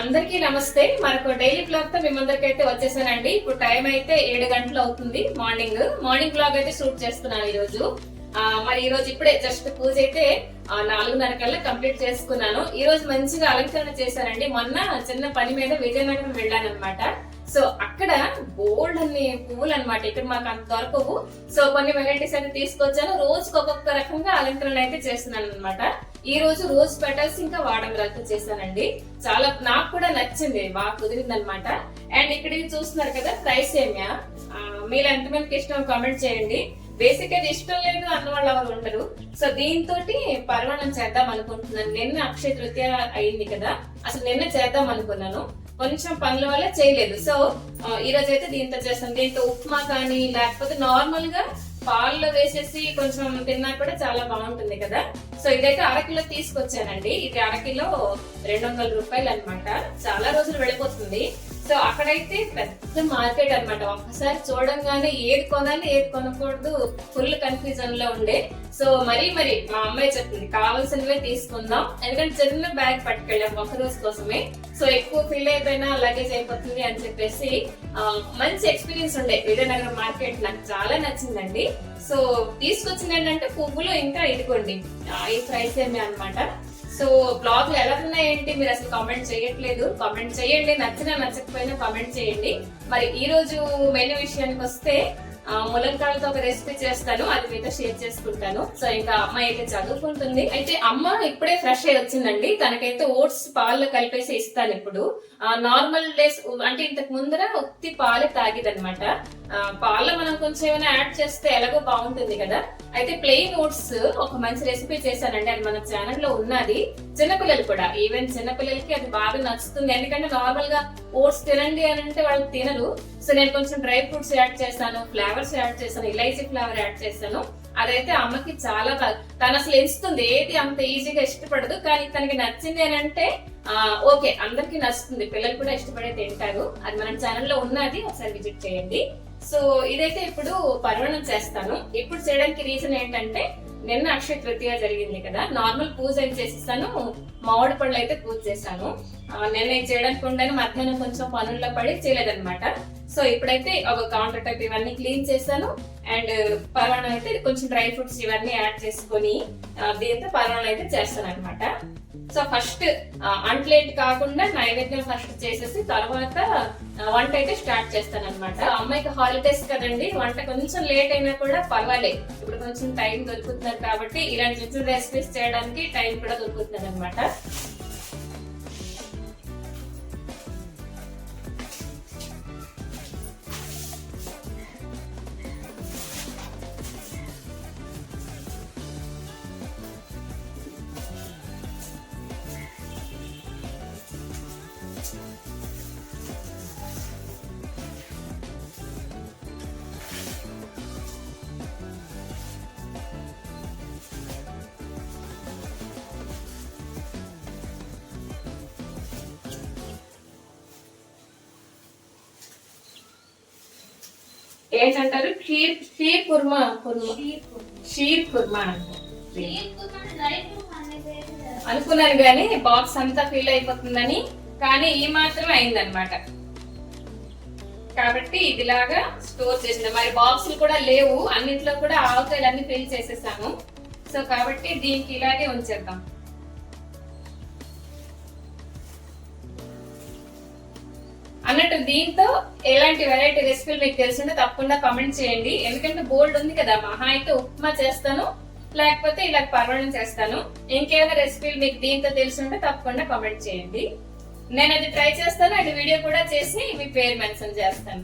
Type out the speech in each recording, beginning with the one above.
అందరికీ నమస్తే. మరొక డైలీ బ్లాగ్ తో మీ ముందరికైతే వచ్చేసానండి. ఇప్పుడు టైం అయితే 7 గంటలు అవుతుంది. మార్నింగ్ బ్లాగ్ అయితే షూట్ చేస్తున్నాను ఈ రోజు. మరి ఈ రోజు ఇప్పుడే జస్ట్ పూజ అయితే 4:30 కల్లా కంప్లీట్ చేసుకున్నాను. ఈ రోజు మంచిగా అలంకరణ చేశానండి. మొన్న చిన్న పని మీద విజయనగరం వెళ్ళాను అనమాట. సో అక్కడ బోల్డ్ అన్ని పువ్వులు అనమాట. ఇక్కడ మాకు అంత దొరకవు. సో కొన్ని వెరైటీస్ అయితే తీసుకొచ్చాను. రోజుకి ఒక్కొక్క రకంగా అలంకరణ అయితే చేస్తున్నాను అనమాట. ఈ రోజు రోజ్ పెటల్స్ ఇంకా వాడమరాలతో చేశానండి. చాలా నాకు కూడా నచ్చింది, బాగా కుదిరింది అనమాట. అండ్ ఇక్కడ చూస్తున్నారు కదా ఫ్రై సేమియా. మీరు ఎంతమందికి ఇష్టం కామెంట్ చేయండి. బేసిక్ గా ఇష్టం లేదు అన్న వాళ్ళు ఎవరు ఉండరు. సో దీంతో పర్వణం చేద్దాం అనుకుంటున్నాను. నిన్న అక్షయ తృతీయ అయింది కదా, అసలు నిన్న చేద్దాం అనుకున్నాను. కొంచెం పనుల వల్ల చేయలేదు. సో ఈ రోజు అయితే దీంతో చేస్తాను. దీంతో ఉప్మా కానీ లేకపోతే నార్మల్ గా పాల్లో వేసేసి కొంచెం తిన్నా కూడా చాలా బాగుంటుంది కదా. సో ఇదైతే 1/2 కిలో తీసుకొచ్చానండి. ఇది 1/2 కిలో 200 రూపాయలు అనమాట. చాలా రోజులు వెళ్ళిపోతుంది. సో అక్కడైతే పెద్ద మార్కెట్ అనమాట. ఒక్కసారి చూడంగానే ఏది కొనాలి ఏది కొనకూడదు ఫుల్ కన్ఫ్యూజన్ లో ఉండే. సో మరి మా అమ్మాయి చెప్పింది కావాల్సినవే తీసుకుందాం, ఎందుకంటే చిన్న బ్యాగ్ పట్టుకెళ్ళాం ఒక రోజు కోసమే. సో ఎక్కువ ఫిల్ అయిపోయినా లగేజ్ అయిపోతుంది అని చెప్పేసి మంచి ఎక్స్పీరియన్స్ ఉండే విజయనగరం మార్కెట్. నాకు చాలా నచ్చిందండి. సో తీసుకొచ్చింది ఏంటంటే పువ్వులు ఇంకా ఇదిగోండి ఈ ఫ్రై సేమియా అనమాట. సో బ్లాగ్ లో ఎలా ఉన్నాయేంటి మీరు అసలు కామెంట్ చేయట్లేదు. కామెంట్ చేయండి, నచ్చినా నచ్చకపోయినా కామెంట్ చేయండి. మరి ఈ రోజు మెనూ విషయానికి వస్తే ములంకాయలతో ఒక రెసిపీ చేస్తాను, అది మీతో షేర్ చేసుకుంటాను. సో ఇంకా అమ్మాయి అయితే చదువుకుంటుంది. అయితే అమ్మ ఇప్పుడే ఫ్రెష్ అయ్యి వచ్చిందండి. తనకైతే ఓట్స్ పాల్లో కలిపేసి ఇస్తాను ఇప్పుడు. నార్మల్ డేస్ అంటే ఇంతకు ముందర ఉత్తి పాలే తాగిదనమాట. పాల్లో మనం కొంచెం ఏమైనా యాడ్ చేస్తే ఎలాగో బాగుంటుంది కదా. అయితే ప్లెయిన్ ఓట్స్ ఒక మంచి రెసిపీ చేశానండి. అది మన ఛానల్ లో ఉన్నది. చిన్నపిల్లలు కూడా, ఈవెన్ చిన్నపిల్లలకి అది బాగా నచ్చుతుంది. ఎందుకంటే నార్మల్ గా ఓట్స్ తినండి అని అంటే వాళ్ళు తినరు. సో నేను కొంచెం డ్రై ఫ్రూట్స్ యాడ్ చేశాను, ఫ్లేవర్స్ యాడ్ చేశాను, ఇలైచీ ఫ్లేవర్ యాడ్ చేశాను. అదైతే అమ్మకి చాలా తను అసలు ఎంచుతుంది. ఏది అంత ఈజీగా ఇష్టపడదు, కానీ తనకి నచ్చింది అని అంటే ఓకే అందరికి నచ్చుతుంది. పిల్లలు కూడా ఇష్టపడే తింటారు. అది మన ఛానల్లో ఉన్నది, ఒకసారి విజిట్ చేయండి. సో ఇదైతే ఇప్పుడు పర్వణం చేస్తాను. ఇప్పుడు చేయడానికి రీజన్ ఏంటంటే నిన్న అక్షయ తృతీయ జరిగింది కదా, నార్మల్ పూజ అయితే చేసిస్తాను. మామిడి పళ్ళు అయితే పూజ చేశాను. నిన్న చేయడానికి ఉండాలి, మధ్యాహ్నం కొంచెం పనుల్లో పడి చేయలేదన్నమాట. సో ఇప్పుడైతే ఒక కౌంటర్ టైప్ ఇవన్నీ క్లీన్ చేశాను. అండ్ పర్వణం అయితే కొంచెం డ్రై ఫ్రూట్స్ ఇవన్నీ యాడ్ చేసుకుని దీంతో పర్వణం అయితే చేస్తాను అనమాట. సో ఫస్ట్ అంట్లేట్ కాకుండా నైవేద్యం ఫస్ట్ చేసేసి తర్వాత వంట అయితే స్టార్ట్ చేస్తాను అనమాట. అమ్మాయికి హాలిడేస్ కదండి, వంట కొంచెం లేట్ అయినా కూడా పర్వాలేదు. ఇప్పుడు కొంచెం టైం దొరుకుతున్నారు కాబట్టి ఇలాంటి చిన్న రెసిపీస్ చేయడానికి టైం కూడా దొరుకుతుంది అనమాట. ఏంటంటారు? షీర్ కుర్మా అనుకున్నాను గానీ బాక్స్ అంతా ఫిల్ అయిపోతుందని, కానీ ఈ మాత్రం అయిందనమాట. కాబట్టి ఇదిలాగా స్టోర్ చేసింది. మరి బాక్సులు కూడా లేవు, అన్నింటిలో కూడా ఆవకాయలు అన్ని ఫిల్ చేసేసాను. సో కాబట్టి దీనికి ఇలాగే ఉంచేద్దాం. అన్నట్టు దీంతో ఎలాంటి వెరైటీ రెసిపీలు మీకు తెలిసిందో తప్పకుండా కామెంట్ చేయండి. ఎందుకంటే బోల్డ్ ఉంది కదా, మహా అయితే ఉప్మా చేస్తాను, లేకపోతే ఇలా పర్వణం చేస్తాను. ఇంకేమైనా రెసిపీలు మీకు దీంతో తెలుసుంటే తప్పకుండా కామెంట్ చేయండి. నేను అది ట్రై చేస్తాను, అది వీడియో కూడా చేసి మీ పేరు మెన్షన్ చేస్తాను.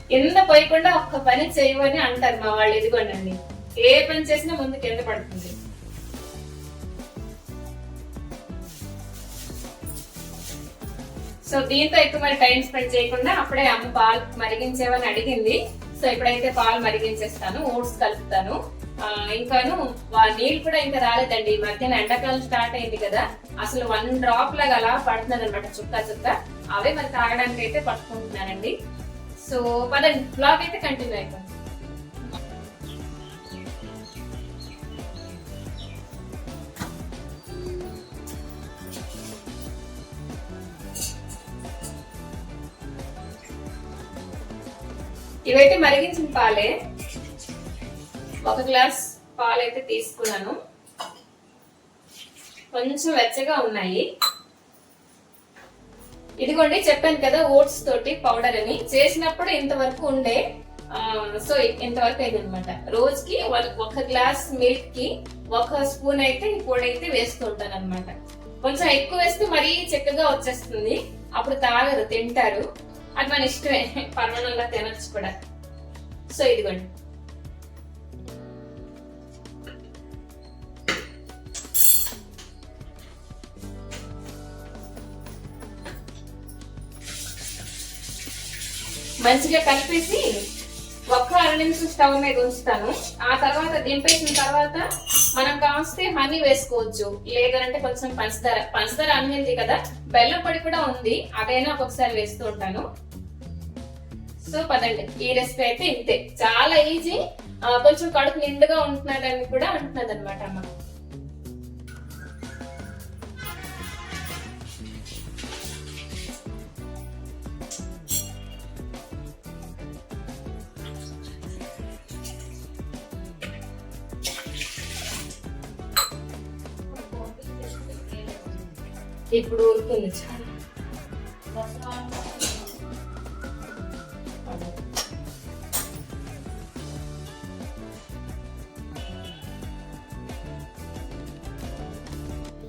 కింద పోయకుండా ఒక్క పని చేయమని అంటారు మా వాళ్ళు. ఇదిగోండి, ఏ పని చేసినా ముందు కింద పడుతుంది. సో దీంతో ఎక్కువ మరి టైం స్పెండ్ చేయకుండా అప్పుడే అమ్మ పాలు మరిగించేవని అడిగింది. సో ఇప్పుడైతే పాలు మరిగించేస్తాను, ఓట్స్ కలుపుతాను. ఇంకాను నీళ్ళు కూడా ఇంకా రాలేదండి. ఈ మధ్యన ఎండాకాలం స్టార్ట్ అయింది కదా, అసలు 1 డ్రాప్ లాగా అలా పడుతున్నది అనమాట, చుక్క చుక్క. అవే మరి తాగడానికి అయితే పట్టుకుంటున్నానండి. సో పదండి, బ్లాగ్ అయితే కంటిన్యూ అయిపోయింది. ఇవైతే మరిగించిన పాలే. 1 గ్లాస్ పాలైతే తీసుకున్నాను. కొంచెం వెచ్చగా ఉన్నాయి. ఇదిగోండి, చెప్పాను కదా ఓట్స్ తోటి పౌడర్ అని. చేసినప్పుడు ఇంతవరకు ఉండే, సో ఇంతవరకు అయింది అనమాట. రోజుకి 1 గ్లాస్ మిల్క్ కి 1 స్పూన్ అయితే ఈ పొడి అయితే వేస్తూ ఉంటాను అనమాట. కొంచెం ఎక్కువ వేస్తే మరీ చక్కగా వచ్చేస్తుంది, అప్పుడు తాగరు, తింటారు. అది మన ఇష్టమే, పర్వణంగా తినొచ్చు కూడా. సో ఇదిగోండి, మంచిగా కలిపేసి 1 అర నిమిషం స్టవ్ మీద ఉంచుతాను. ఆ తర్వాత దింపేసిన తర్వాత మనం కాస్తే హనీ వేసుకోవచ్చు, లేదంటే కొంచెం పంచదార అన్నింది కదా, బెల్లం పొడి కూడా ఉంది, అదైనా ఒక్కొక్కసారి వేస్తూ ఉంటాను. సో పదండి, ఈ రెసిపీ అయితే ఇంతే, చాలా ఈజీ. కొంచెం కడుపు నిండుగా ఉంటున్నాడని కూడా అంటున్నది అనమాట అమ్మ. ఇప్పుడు ఉడుకుంది చాలా.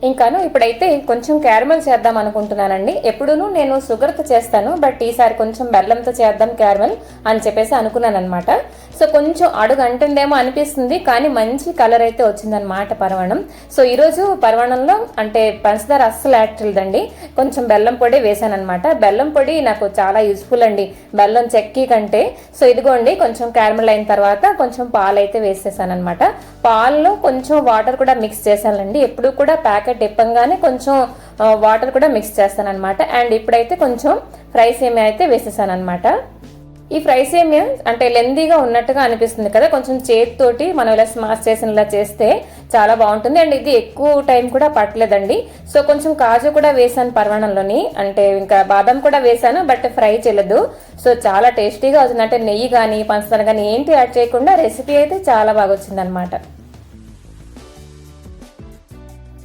ఇంకాను ఇప్పుడైతే కొంచెం క్యారమల్ చేద్దాం అనుకుంటున్నానండి. ఎప్పుడూను నేను షుగర్తో చేస్తాను, బట్ ఈసారి కొంచెం బెల్లంతో చేద్దాం క్యారమల్ అని చెప్పేసి అనుకున్నాను అనమాట. సో కొంచెం అడుగు అంటుందేమో అనిపిస్తుంది, కానీ మంచి కలర్ అయితే వచ్చిందనమాట పరమాణం. సో ఈరోజు పరమాణంలో అంటే పంచదార అస్సలు యాడ్ చేయలేదండి, కొంచెం బెల్లం పొడి వేసాను అనమాట. బెల్లం పొడి నాకు చాలా యూస్ఫుల్ అండి బెల్లం చెక్కి కంటే. సో ఇదిగోండి, కొంచెం క్యారమల్ అయిన తర్వాత కొంచెం పాలు అయితే వేసేసాను అనమాట. పాల్లో కొంచెం వాటర్ కూడా మిక్స్ చేశానండి. ఎప్పుడు కూడా ప్యాకెట్ ఇప్పంగానే కొంచెం వాటర్ కూడా మిక్స్ చేస్తాను అనమాట. అండ్ ఇప్పుడైతే కొంచెం ఫ్రై సేమియా అయితే వేసేసాను అనమాట. ఈ ఫ్రై సేమియా అంటే లెందీగా ఉన్నట్టుగా అనిపిస్తుంది కదా, కొంచెం చేతితోటి మనం ఇలా స్మాష్ చేసినలా చేస్తే చాలా బాగుంటుంది. అండ్ ఇది ఎక్కువ టైం కూడా పట్టలేదండి. సో కొంచెం కాజు కూడా వేసాను పరమాణంలోని, అంటే ఇంకా బాదం కూడా వేసాను, బట్ ఫ్రై చేయలేదు. సో చాలా టేస్టీగా వచ్చింది, అంటే నెయ్యి కానీ పంచదార కానీ ఏంటి యాడ్ చేయకుండా రెసిపీ అయితే చాలా బాగా వచ్చింది అనమాట.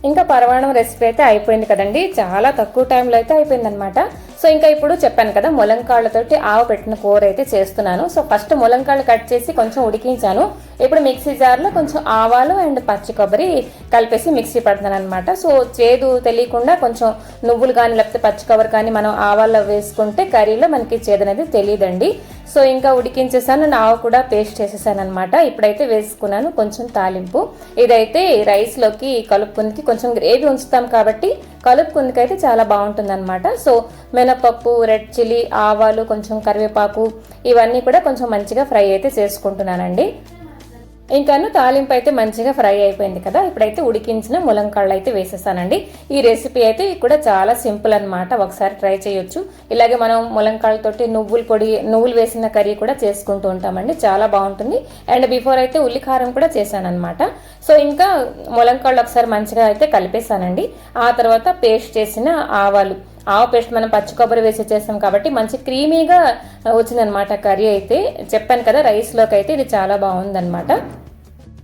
ఇంకా పరమాణం రెసిపీ అయితే అయిపోయింది కదండి, చాలా తక్కువ టైంలో అయితే అయిపోయింది అనమాట. సో ఇంకా ఇప్పుడు చెప్పాను కదా, ములంకాళ్ళతోటి ఆవు పెట్టిన కూర అయితే చేస్తున్నాను. సో ఫస్ట్ ములంకాళ్ళు కట్ చేసి కొంచెం ఉడికించాను. ఇప్పుడు మిక్సీ జార్లో కొంచెం ఆవాలు అండ్ పచ్చి కొబ్బరి కలిపేసి మిక్సీ పడుతున్నాను అనమాట. సో చేదు తెలియకుండా కొంచెం నువ్వులు కానీ లేకపోతే పచ్చి కొబ్బరి కానీ మనం ఆవాల్లో వేసుకుంటే కర్రీలో మనకి చేదు అనేది తెలియదండి. సో ఇంకా ఉడికించేసాను, ఆవు కూడా పేస్ట్ చేసేసాను అనమాట. ఇప్పుడైతే వేసుకున్నాను కొంచెం తాలింపు. ఇదైతే రైస్లోకి కలుపుకుందికి కొంచెం గ్రేవీ ఉంచుతాం కాబట్టి కలుపుకుందికైతే చాలా బాగుంటుంది అనమాట. సో మినపప్పు, రెడ్ చిల్లీ, ఆవాలు, కొంచెం కరివేపాకు ఇవన్నీ కూడా కొంచెం మంచిగా ఫ్రై అయితే చేసుకుంటున్నానండి. ఇంకాను తాలింపు అయితే మంచిగా ఫ్రై అయిపోయింది కదా, ఇప్పుడైతే ఉడికించిన ములంకాళ్ళు అయితే వేసేసానండి. ఈ రెసిపీ అయితే కూడా చాలా సింపుల్ అనమాట, ఒకసారి ట్రై చేయొచ్చు. ఇలాగే మనం ములంకాళ్ళతోటి నువ్వులు వేసిన కర్రీ కూడా చేసుకుంటూ ఉంటామండి, చాలా బాగుంటుంది. అండ్ బిఫోర్ అయితే ఉల్లికారం కూడా చేశాను అనమాట. సో ఇంకా ములంకాళ్ళు ఒకసారి మంచిగా అయితే కలిపేసానండి. ఆ తర్వాత పేస్ట్ చేసిన ఆవు పేస్ట్ మనం పచ్చి కొబ్బరి వేసి చేస్తాం కాబట్టి మంచి క్రీమీగా వచ్చిందనమాట కర్రీ అయితే. చెప్పాను కదా, రైస్లోకి అయితే ఇది చాలా బాగుందనమాట.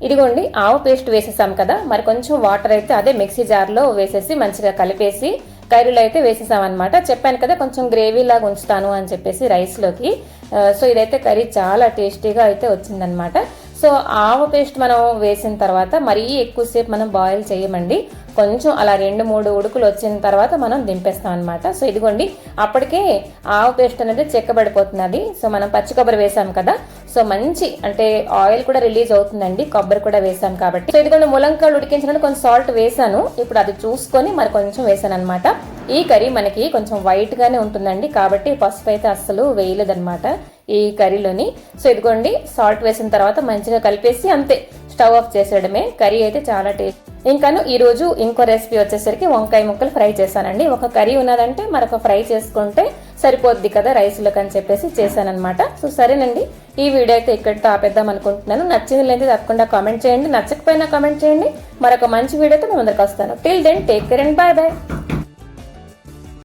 ఇదిగోండి ఆవు పేస్ట్ వేసేసాం కదా, మరి కొంచెం వాటర్ అయితే అదే మిక్సీ జార్లో వేసేసి మంచిగా కలిపేసి కర్రీలో అయితే వేసేసాం అనమాట. చెప్పాను కదా కొంచెం గ్రేవీ లాగా ఉంచుతాను అని చెప్పేసి రైస్లోకి. సో ఇదైతే కర్రీ చాలా టేస్టీగా అయితే వచ్చిందనమాట. సో ఆవు పేస్ట్ మనం వేసిన తర్వాత మరీ ఎక్కువసేపు మనం బాయిల్ చేయమండి, కొంచెం అలా 2-3 ఉడుకులు వచ్చిన తర్వాత మనం దింపేస్తాం అనమాట. సో ఇదిగోండి అప్పటికే ఆవు పేస్ట్ అనేది చెక్కబడిపోతున్నది. సో మనం పచ్చి కొబ్బరి వేసాం కదా, సో మంచి అంటే ఆయిల్ కూడా రిలీజ్ అవుతుందండి, కొబ్బరి కూడా వేసాం కాబట్టి. సో ఇదిగోండి ములంకాయలు ఉడికించడానికి కొంచెం సాల్ట్ వేసాను, ఇప్పుడు అది చూసుకొని మరి కొంచెం వేసాను అనమాట. ఈ కర్రీ మనకి కొంచెం వైట్ గానే ఉంటుందండి, కాబట్టి పసుపు అయితే అస్సలు వేయలేదన్నమాట ఈ కర్రీలోని. సో ఇదిగోండి సాల్ట్ వేసిన తర్వాత మంచిగా కలిపేసి అంతే స్టవ్ ఆఫ్ చేసేయడమే. కర్రీ అయితే చాలా టేస్ట్. ఇంకాను ఈ రోజు ఇంకో రెసిపీ వచ్చేసరికి వంకాయ ముక్కలు ఫ్రై చేశానండి. ఒక కర్రీ ఉన్నదంటే మరొక ఫ్రై చేసుకుంటే సరిపోద్ది కదా రైస్లోకి అని చెప్పేసి చేశానమాట. సో సరేనండి, ఈ వీడియో అయితే ఇక్కడితో ఆపేద్దాం అనుకుంటున్నాను. నచ్చింది లేదు తప్పకుండా కామెంట్ చేయండి, నచ్చకపోయినా కామెంట్ చేయండి. మరొక మంచి వీడియోతో మేము ముందరికి వస్తాను. Till then take care and bye bye.